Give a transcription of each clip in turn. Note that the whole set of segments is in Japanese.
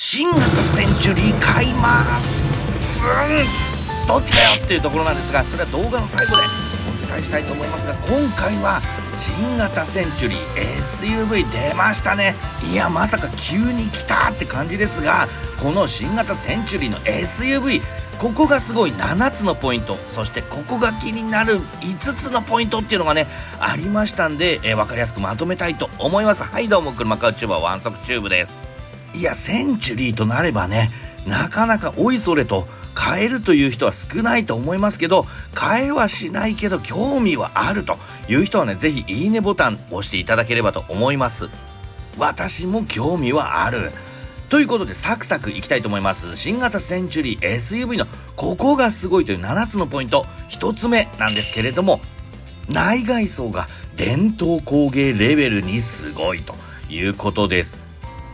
新型センチュリー開幕、どっちだよっていうところなんですが、それは動画の最後でお伝えしたいと思いますが、今回は新型センチュリー SUV 出ましたね。いや、まさか急に来たって感じですが、この新型センチュリーの SUV、ここがすごい7つのポイント、そしてここが気になる5つのポイントっていうのがねありましたんで、分かりやすくまとめたいと思います。はい、どうも車買うチューバーワンソクチューブです。いや、センチュリーとなればね、なかなかおいそれと買えるという人は少ないと思いますけど、買えはしないけど興味はあるという人はね、ぜひいいねボタン押していただければと思います。私も興味はあるということで、サクサクいきたいと思います。新型センチュリー SUV のここがすごいという7つのポイント、1つ目なんですけれども、内外装が伝統工芸レベルにすごいということです。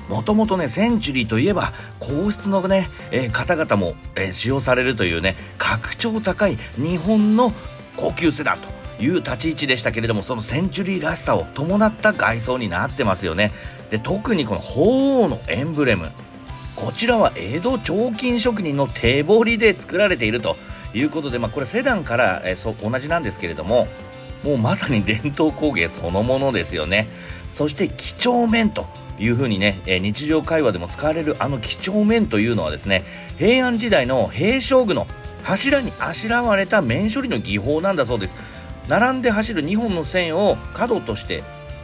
もともとね、センチュリーといえば皇室のね、方々も、使用されるというね、格調高い日本の高級セダンという立ち位置でしたけれども、そのセンチュリーらしさを伴った外装になってますよね。で、特にこの鳳凰のエンブレム、こちらは江戸彫金職人の手彫りで作られているということで、これセダンから、同じなんですけれども、もうまさに伝統工芸そのものですよね。そして几帳面というふうにね、日常会話でも使われるあの几帳面というのはですね、平安時代の平将具の柱にあしらわれた面処理の技法なんだそうです。並んで走る2本の線を角として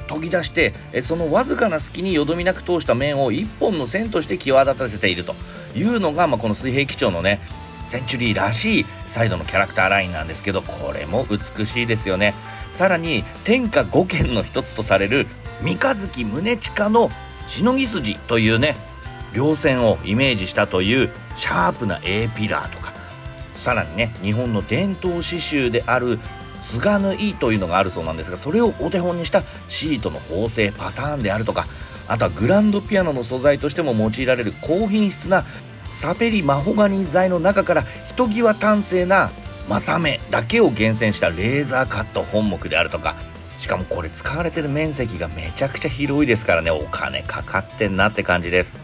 研ぎ出して、そのわずかな隙によどみなく通した面を1本の線として際立たせているというのが、この水平基調のね、センチュリーらしいサイドのキャラクターラインなんですけど、これも美しいですよね。さらに天下5剣の一つとされる三日月宗近のしのぎ筋というね、稜線をイメージしたというシャープな A ピラーとか、さらにね、日本の伝統刺繍である菅縫いというのがあるそうなんですが、それをお手本にしたシートの縫製パターンであるとか、あとはグランドピアノの素材としても用いられる高品質なサペリマホガニー材の中からひときわ端正な正目だけを厳選したレーザーカット本木であるとか、しかもこれ使われてる面積がめちゃくちゃ広いですからね、お金かかってんなって感じです。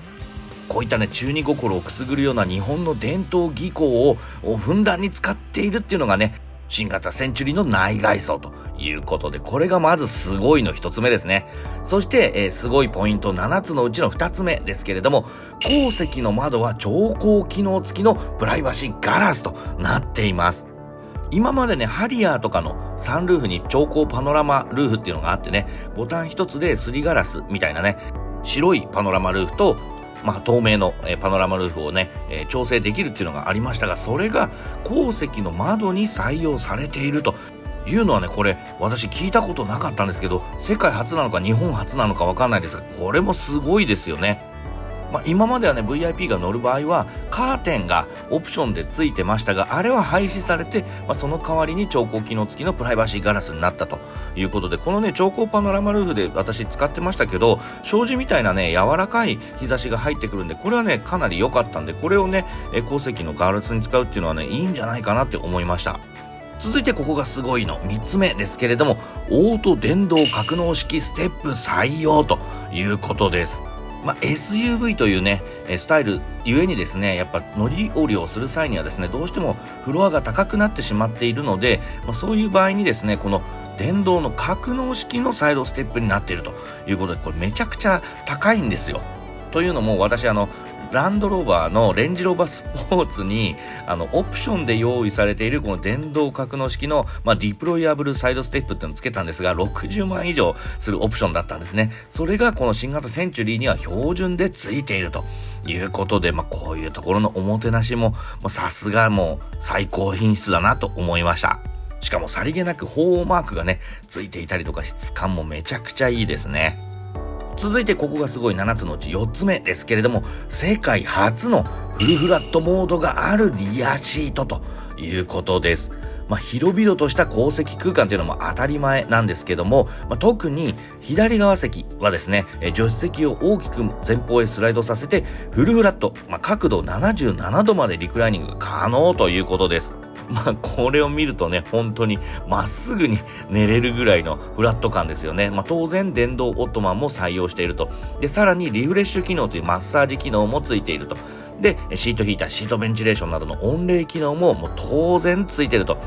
こういったね、中二心をくすぐるような日本の伝統技巧をふんだんに使っているっていうのがね、新型センチュリーの内外装ということで、これがまずすごいの1つ目ですね。そして、すごいポイント7つのうちの2つ目ですけれども、後席の窓は調光機能付きのプライバシーガラスとなっています。今までね、ハリアーとかのサンルーフに調光パノラマルーフっていうのがあってね、ボタン一つですりガラスみたいなね、白いパノラマルーフと透明のパノラマルーフをね、調整できるっていうのがありましたが、それが後席の窓に採用されているというのはね、これ私聞いたことなかったんですけど、世界初なのか日本初なのか分かんないですが、これもすごいですよね。今まではね、 VIP が乗る場合はカーテンがオプションでついてましたが、あれは廃止されて、その代わりに調光機能付きのプライバシーガラスになったということで、このね、調光パノラマルーフで私使ってましたけど、障子みたいなね、柔らかい日差しが入ってくるんで、これはねかなり良かったんで、これをね、後席のガラスに使うっていうのはね、いいんじゃないかなって思いました。続いてここがすごいの3つ目ですけれども、オート電動格納式ステップ採用ということです。SUV というねスタイルゆえにですね、やっぱ乗り降りをする際にはですね、どうしてもフロアが高くなってしまっているので、そういう場合にですね、この電動の格納式のサイドステップになっているということで、これめちゃくちゃ高いんですよ。というのも、私ランドローバーのレンジローバースポーツにオプションで用意されているこの電動格納式の、ディプロイアブルサイドステップっていうのをつけたんですが、60万以上するオプションだったんですね。それがこの新型センチュリーには標準でついているということで、こういうところのおもてなしもさすがもう最高品質だなと思いました。しかもさりげなく鳳凰マークがねついていたりとか、質感もめちゃくちゃいいですね。続いてここがすごい7つのうち4つ目ですけれども、世界初のフルフラットモードがあるリアシートということです。広々とした後席空間というのも当たり前なんですけども、特に左側席はですね、助手席を大きく前方へスライドさせてフルフラット、角度77度までリクライニングが可能ということです。これを見るとね、本当にまっすぐに寝れるぐらいのフラット感ですよね。当然電動オットマンも採用していると。で、さらにリフレッシュ機能というマッサージ機能もついていると。で、シートヒーター、シートベンチレーションなどの温冷機能も当然ついてると。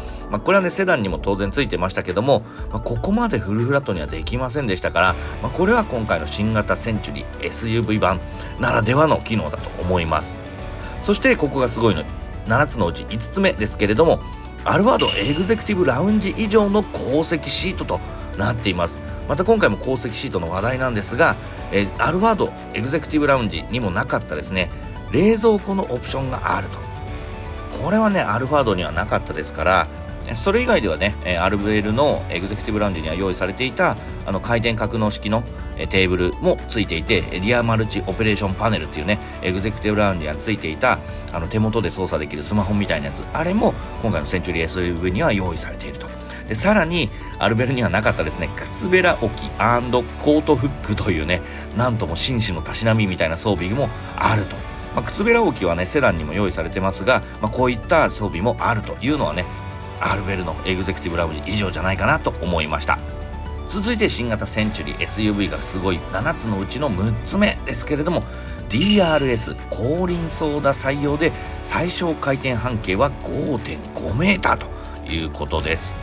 これはね、セダンにも当然ついてましたけども、ここまでフルフラットにはできませんでしたから、これは今回の新型センチュリー SUV 版ならではの機能だと思います。そしてここがすごいの7つのうち5つ目ですけれども、アルファードエグゼクティブラウンジ以上の高席シートとなっています。また今回も高席シートの話題なんですが、アルファードエグゼクティブラウンジにもなかったですね、冷蔵庫のオプションがあると。これはね、アルファードにはなかったですから、それ以外ではね、アルベルのエグゼクティブラウンジには用意されていた回転格納式のテーブルもついていて、リアマルチオペレーションパネルっていうね、エグゼクティブラウンジにはついていた手元で操作できるスマホみたいなやつ、あれも今回のセンチュリー SUV には用意されていると。で、さらにアルベルにはなかったですね、靴べら置き&コートフックというね、なんとも紳士のたしなみみたいな装備もあると。靴べら置きはね、セダンにも用意されてますが、こういった装備もあるというのはね、アルベルのエグゼクティブラウンジ以上じゃないかなと思いました。続いて新型センチュリー SUV がすごい7つのうちの6つ目ですけれども、 DRS 後輪ソーダ採用で最小回転半径は 5.5 メーターということです。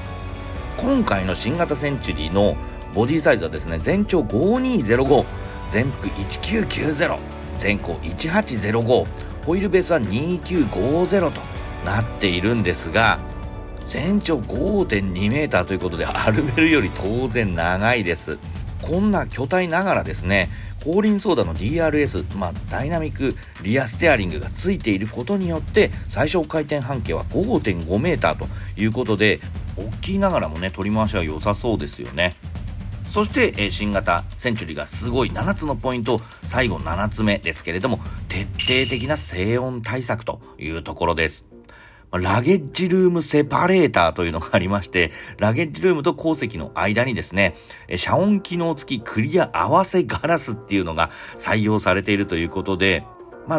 今回の新型センチュリーのボディサイズはですね、全長5205、全幅1990、全高1805、ホイールベースは2950となっているんですが、全長 5.2 メーターということでアルベルより当然長いです。こんな巨体ながらですね、後輪ソーダの DRS、ダイナミックリアステアリングがついていることによって最小回転半径は 5.5 メーターということで、大きいながらもね、取り回しは良さそうですよね。そして、新型センチュリーがすごい7つのポイント、最後7つ目ですけれども、徹底的な静音対策というところです。ラゲッジルームセパレーターというのがありまして、ラゲッジルームと後席の間にですね、遮音機能付きクリア合わせガラスっていうのが採用されているということで、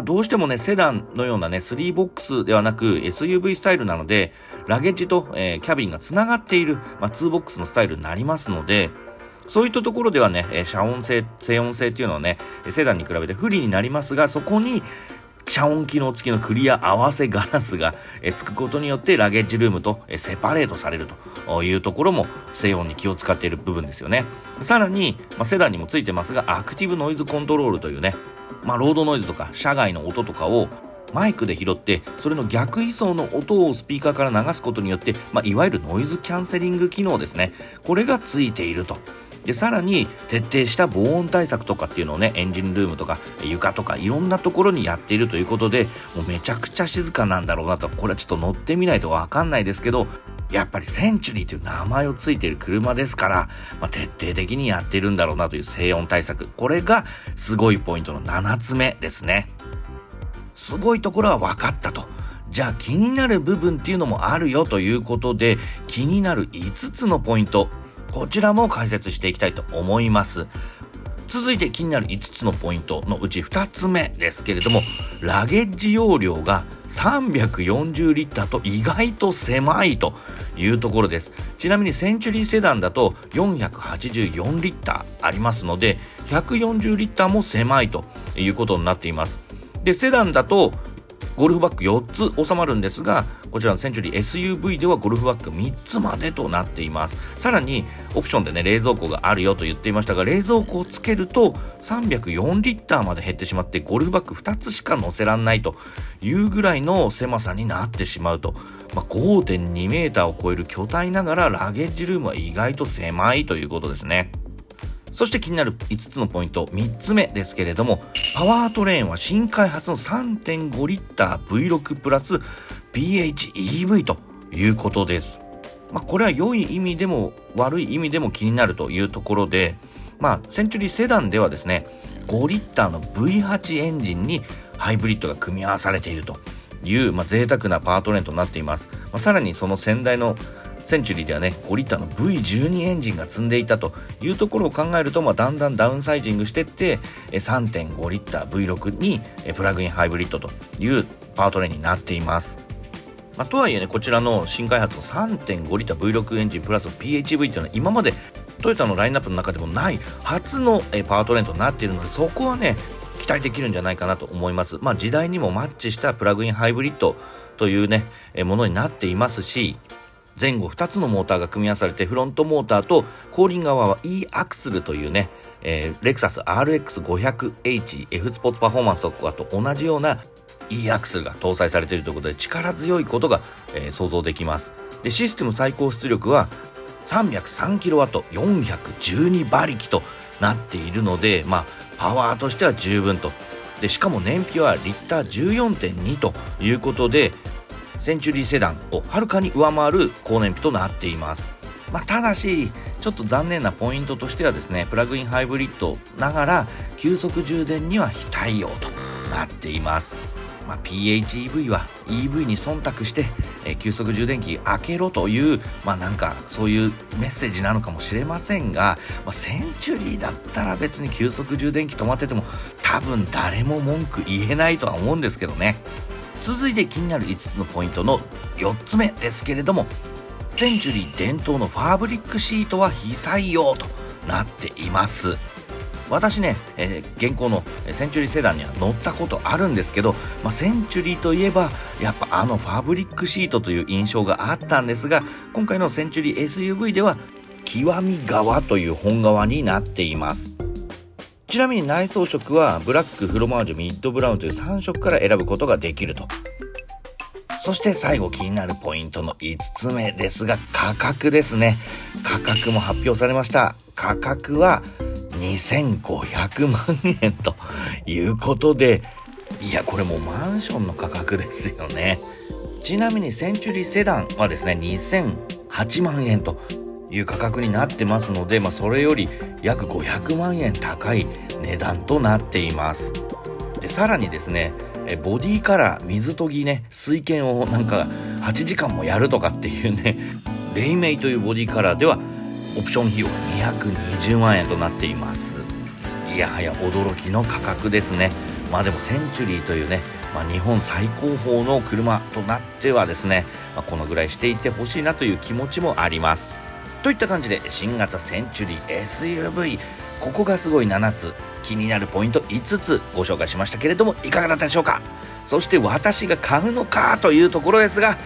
どうしてもね、セダンのようなね、3ボックスではなく SUV スタイルなので、ラゲッジと、キャビンがつながっている、2ボックスのスタイルになりますので、そういったところではね、遮音性、静音性っていうのはね、セダンに比べて不利になりますが、そこに遮音機能付きのクリア合わせガラスがつくことによってラゲッジルームとセパレートされるというところも静音に気を使っている部分ですよね。さらに、セダンにもついてますが、アクティブノイズコントロールというね、ロードノイズとか車外の音とかをマイクで拾って、それの逆位相の音をスピーカーから流すことによって、いわゆるノイズキャンセリング機能ですね、これがついていると。で、さらに徹底した防音対策とかっていうのをね、エンジンルームとか床とかいろんなところにやっているということで、もうめちゃくちゃ静かなんだろうなと。これはちょっと乗ってみないとわかんないですけど、やっぱりセンチュリーという名前をついている車ですから、徹底的にやっているんだろうなという静音対策、これがすごいポイントの7つ目ですね。すごいところは分かったと。じゃあ気になる部分っていうのもあるよということで、気になる5つのポイント、こちらも解説していきたいと思います。続いて気になる5つのポイントのうち2つ目ですけれども、ラゲッジ容量が340リッターと意外と狭いというところです。ちなみにセンチュリーセダンだと484リッターありますので、140リッターも狭いということになっています。で、セダンだとゴルフバッグ4つ収まるんですが、こちらのセンチュリー SUV ではゴルフバッグ3つまでとなっています。さらにオプションでね、冷蔵庫があるよと言っていましたが、冷蔵庫をつけると304リッターまで減ってしまって、ゴルフバッグ2つしか載せらんないというぐらいの狭さになってしまうと。5.2 メーターを超える巨体ながらラゲッジルームは意外と狭いということですね。そして気になる5つのポイント、3つ目ですけれども、パワートレーンは新開発の 3.5 リッター V6 プラス PHEV ということです。これは良い意味でも悪い意味でも気になるというところで、センチュリーセダンではですね、5リッターの V8 エンジンにハイブリッドが組み合わされているという、贅沢なパワートレーンとなっています。さらにその先代のセンチュリーではね、5リッターの V12 エンジンが積んでいたというところを考えると、だんだんダウンサイジングしていって 3.5 リッター V6 にプラグインハイブリッドというパワートレーンになっています。とはいえね、こちらの新開発の 3.5 リッター V6 エンジンプラス PHEV というのは今までトヨタのラインナップの中でもない初のパワートレインとなっているので、そこはね期待できるんじゃないかなと思います。時代にもマッチしたプラグインハイブリッドというねものになっていますし、前後2つのモーターが組み合わされて、フロントモーターと後輪側は E アクスルというね、レクサス RX500H F スポーツパフォーマンスとかと同じような E アクスルが搭載されているということで、力強いことが、想像できます。でシステム最高出力は 303kW412 馬力となっているので、パワーとしては十分と。でしかも燃費はリッター 14.2 ということで、センチュリーセダンをはるかに上回る高燃費となっています。ただしちょっと残念なポイントとしてはですね、プラグインハイブリッドながら急速充電には非対応となっています。PHEV は EV に忖度して、急速充電器開けろという、なんかそういうメッセージなのかもしれませんが、センチュリーだったら別に急速充電器止まってても多分誰も文句言えないとは思うんですけどね。続いて気になる5つのポイントの4つ目ですけれども、センチュリー伝統のファブリックシートは非採用となっています。私ね、現行のセンチュリーセダンには乗ったことあるんですけど、センチュリーといえばやっぱファブリックシートという印象があったんですが、今回のセンチュリー SUV では極み革という本革になっています。ちなみに内装色はブラック、フロマージュ、ミッドブラウンという3色から選ぶことができると。そして最後気になるポイントの5つ目ですが、価格ですね。価格も発表されました。価格は2500万円ということで、いやこれもうマンションの価格ですよね。ちなみにセンチュリーセダンはですね2008万円という価格になってますので、それより約500万円高い値段となっています。でさらにですね、ボディカラー水研ぎね、水検をなんか8時間もやるとかっていうね、レイメイというボディカラーではオプション費用が220万円となっています。いやはや驚きの価格ですね。でもセンチュリーというね、日本最高峰の車となってはですね、このぐらいしていてほしいなという気持ちもあります。といった感じで新型センチュリー SUV、 ここがすごい7つ、気になるポイント5つご紹介しましたけれども、いかがだったでしょうか。そして私が買うのかというところですが、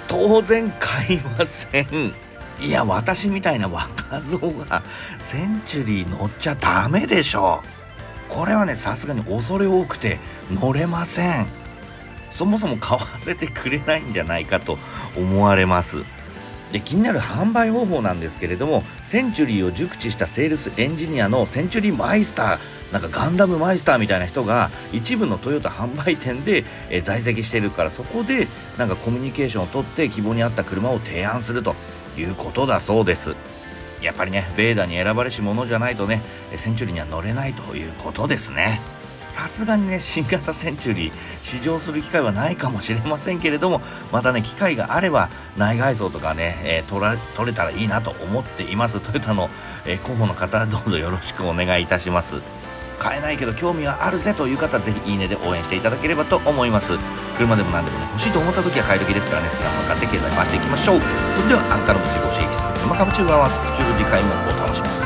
当然買いません。いや私みたいな若造がセンチュリー乗っちゃダメでしょう。これはねさすがに恐れ多くて乗れません。そもそも買わせてくれないんじゃないかと思われます。で気になる販売方法なんですけれども、センチュリーを熟知したセールスエンジニアのセンチュリーマイスター、なんかガンダムマイスターみたいな人が一部のトヨタ販売店で在籍しているから、そこでなんかコミュニケーションを取って希望に合った車を提案するということだそうです。やっぱりねベーダーに選ばれし者じゃないとねセンチュリーには乗れないということですね。さすがにね新型センチュリー試乗する機会はないかもしれませんけれども、またね機会があれば内外装とかね、取れたらいいなと思っています。トヨタの、候補の方どうぞよろしくお願いいたします。買えないけど興味はあるぜという方はぜひいいねで応援していただければと思います。車でも何でもね欲しいと思った時は買い時ですからね、好きなもの買って経済回していきましょう。それでは安価の物理を刺激する車株中アワースプチュール、次回もお楽しみに。